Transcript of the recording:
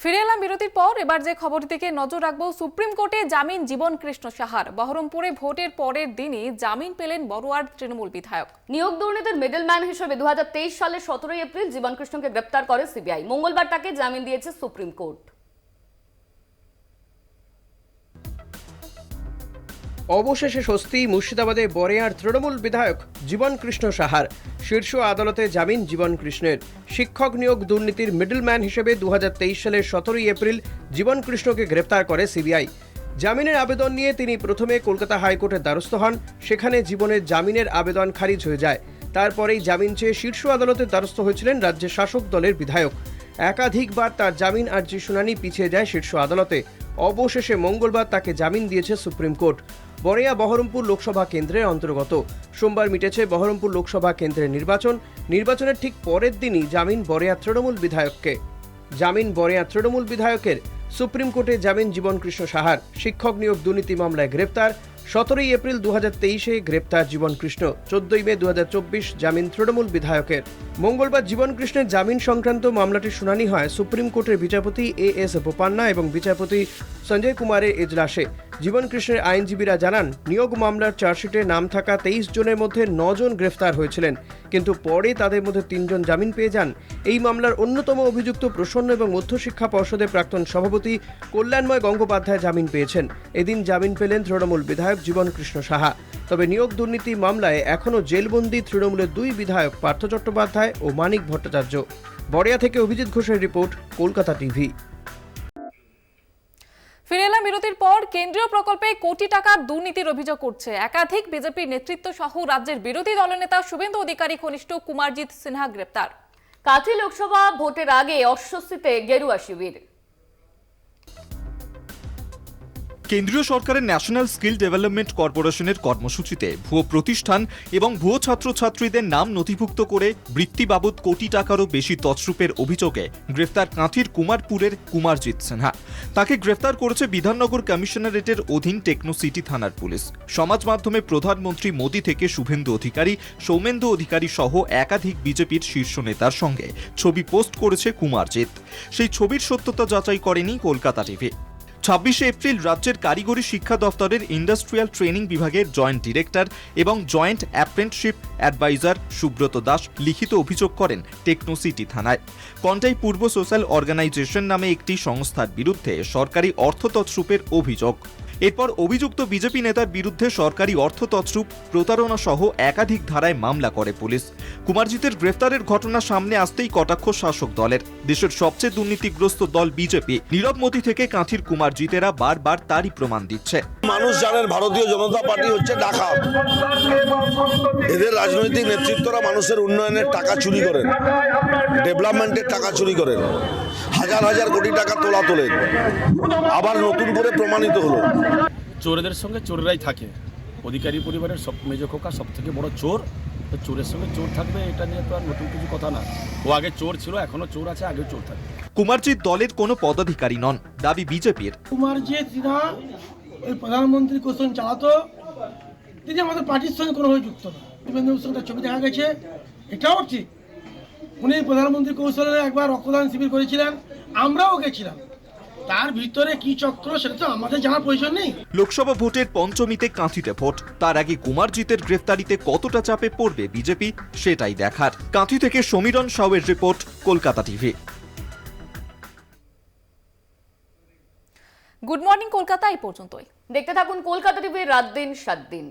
ফিরে এলাম বিরতির পর। এবার যে খবর দিকে নজর রাখবো, সুপ্রিম কোর্টে জামিন জীবন কৃষ্ণ সাহার। বহরমপুরে ভোটের পরের দিনই জামিন পেলেন বড়ুয়ার তৃণমূল বিধায়ক। নিয়োগ দুর্নীতির মিডলম্যান হিসেবে 2023 সালের 17 এপ্রিল জীবন কৃষ্ণকে গ্রেপ্তার করে সিবিআই। মঙ্গলবার তাকে জামিন দিয়েছে সুপ্রিম কোর্ট। অবশেষে স্বস্তি মুর্শিদাবাদে বরেয়ার তৃণমূল বিধায়ক জীবন কৃষ্ণ সাহার। শীর্ষ আদালতে জামিন জীবন কৃষ্ণের। শিক্ষক নিয়োগ দুর্নীতির মিডলম্যান হিসেবে 2023 সালের 17 এপ্রিল জীবন কৃষ্ণকে গ্রেপ্তার করে সিবিআই। জামিনের আবেদন নিয়ে তিনি প্রথমে কলকাতা হাইকোর্টের দ্বারস্থ হন। সেখানে জীবনের জামিনের আবেদন খারিজ হয়ে যায়। তারপরেই জামিন চেয়ে শীর্ষ আদালতের দ্বারস্থ হয়েছিলেন রাজ্যের শাসক দলের বিধায়ক। একাধিকবার তার জামিন আর্জির শুনানি পিছিয়ে যায় শীর্ষ আদালতে। অবশেষে মঙ্গলবার তাকে জামিন দিয়েছে সুপ্রিম কোর্ট। বরেয়া বহরমপুর লোকসভা কেন্দ্রের অন্তর্গত। সোমবার মিটেছে বহরমপুর লোকসভা কেন্দ্রের নির্বাচনের ঠিক পরের দিনই জামিন বরেয়া তৃণমূল বিধায়ককে। জামিন বরেয়া তৃণমূল বিধায়কের। সুপ্রিম কোর্টে জামিন জীবন কৃষ্ণ সাহার। শিক্ষক নিয়োগ দুর্নীতি মামলায় গ্রেপ্তার। 17 এপ্রিল 2023 গ্রেপ্তার জীবন কৃষ্ণ। 14 মে 2024 জামিন তৃণমূল বিধায়কের। মঙ্গলবার জীবন কৃষ্ণের জামিন সংক্রান্ত মামলাটির শুনানি হয় সুপ্রিম কোর্টের বিচারপতি এএস বোপান্না এবং বিচারপতি সঞ্জয় কুমারের এজলাসে। জীবন কৃষ্ণের আইনজীবীরা জানান, নিয়োগ মামলার চার্জশিটে নাম থাকা 23 জনের মধ্যে 9 জন গ্রেফতার হয়েছিলেন, কিন্তু পরে তাদের মধ্যে 3 জন জামিন পেয়ে যান। এই মামলার অন্যতম অভিযুক্ত প্রসন্ন এবং মধ্যশিক্ষা পর্ষদের প্রাক্তন সভাপতি কল্যাণময় গঙ্গোপাধ্যায় জামিন পেয়েছেন। এদিন জামিন পেলেন তৃণমূল বিধায়ক জীবন কৃষ্ণ সাহা। তবে নিয়োগ দুর্নীতি মামলায় এখনও জেলবন্দি তৃণমূলের 2 বিধায়ক পার্থ চট্টোপাধ্যায় ও মানিক ভট্টাচার্য। বরেয়া থেকে অভিজিৎ ঘোষের রিপোর্ট, কলকাতা টিভি। ফিরে এলাম বিরতির পর। কেন্দ্রীয় প্রকল্পে কোটি টাকার দুর্নীতির অভিযোগ করছে একাধিক বিজেপির নেতৃত্ব সহ রাজ্যের বিরোধী দলনেতা শুভেন্দু অধিকারী ঘনিষ্ঠ কুমারজিৎ সিনহা গ্রেপ্তার। কাঁথি লোকসভা ভোটের আগে অস্বস্তিতে গেরুয়া শিবির। কেন্দ্রীয় সরকারের ন্যাশনাল স্কিল ডেভেলপমেন্ট কর্পোরেশনের কর্মসূচিতে ভুয়ো প্রতিষ্ঠান এবং ভুয়ো ছাত্রছাত্রীদের নাম নথিভুক্ত করে বৃত্তি বাবদ কোটি টাকারও বেশি তছরূপের অভিযোগে গ্রেফতার কাঁথির কুমারপুরের কুমারজিৎ সিনহা। তাকে গ্রেফতার করেছে বিধাননগর কমিশনারেটের অধীন টেকনো সিটি থানার পুলিশ। সমাজ মাধ্যমে প্রধানমন্ত্রী মোদী থেকে শুভেন্দু অধিকারী, সৌমেন্দু অধিকারী সহ একাধিক বিজেপির শীর্ষ নেতার সঙ্গে ছবি পোস্ট করেছে কুমারজিৎ। সেই ছবির সত্যতা যাচাই করেনি কলকাতা টিভি। 26 এপ্রিল রাজ্যের কারিগরি শিক্ষা দফতরের ইন্ডাস্ট্রিয়াল ট্রেনিং বিভাগের জয়েন্ট ডিরেক্টর এবং joint apprenticeship adviser Subrata Das লিখিত অভিযোগ করেন টেকনো সিটি থানায়। কন্টাই পূর্ব সোশ্যাল অর্গানাইজেশন নামে একটি সংস্থার বিরুদ্ধে সরকারি অর্থ তছরূপের অভিযোগ। এরপর অভিযুক্ত বিজেপি নেতার বিরুদ্ধে সরকারি অর্থ তছরূপ, প্রতারণা সহ একাধিক ধারায় মামলা করে পুলিশ। কুমারজিতের গ্রেফতারের ঘটনা সামনে আসতেই কটাক্ষ শাসক দলের। দেশের সবচেয়ে দুর্নীতিগ্রস্ত দল বিজেপি। নীরব মোদী থেকে কাঁথির কুমারজিতেরা বারবার তারই প্রমাণ দিচ্ছে। মানুষ জানেন ভারতীয় জনতা পার্টি হচ্ছে ডাকাত। এদের রাজনৈতিক নেতৃত্বরা মানুষের উন্নয়নের টাকা চুরি করেন, ডেভেলপমেন্টের টাকা চুরি করেন, হাজার হাজার কোটি টাকা তোলেন। আবার নতুন করে প্রমাণিত হলো চোরেদের সঙ্গে চোরেরাই থাকে। অধিকারী পরিবারের সব মেজ খোকা সব থেকে বড় চোর। তো চোরের সঙ্গে চোর থাকবে, এটা নিয়ে তো আর নতুন কিছু কথা না। ও আগে চোর ছিল, এখনো চোর আছে, আগেও চোর থাকবে। কুমারজিৎ দলের কোনো পদাধিকারী নন, দাবি বিজেপির। কুমারজিৎ সিনহা ওই প্রধানমন্ত্রী কোশ্চেন চালাতো, তিনি আমাদের পার্টির সঙ্গে কোনোভাবে যুক্ত না। শুভেন্দুর সঙ্গে ছবি দেখা গেছে, এটাও ঠিক। উনি প্রধানমন্ত্রী কৌশলে একবার রক্তদান শিবির করেছিলেন, আমরাও গেছিলাম। তার ভিতরে কি চক্র সেটা তো আমাদের জানার প্রয়োজন নেই। লোকসভা ভোটের পঞ্চমীতে কাঁথিতে ভোট। তার আগে কুমারজিতের গ্রেফতারিতে কতটা চাপে পড়বে বিজেপি, সেটাই দেখার। কাঁথি থেকে সমীরণ সাউয়ের report, Kolkata TV. Good morning Kolkata এই পর্যন্তই। দেখতে থাকুন কলকাতা টিভির রাত দিন 7 দিন।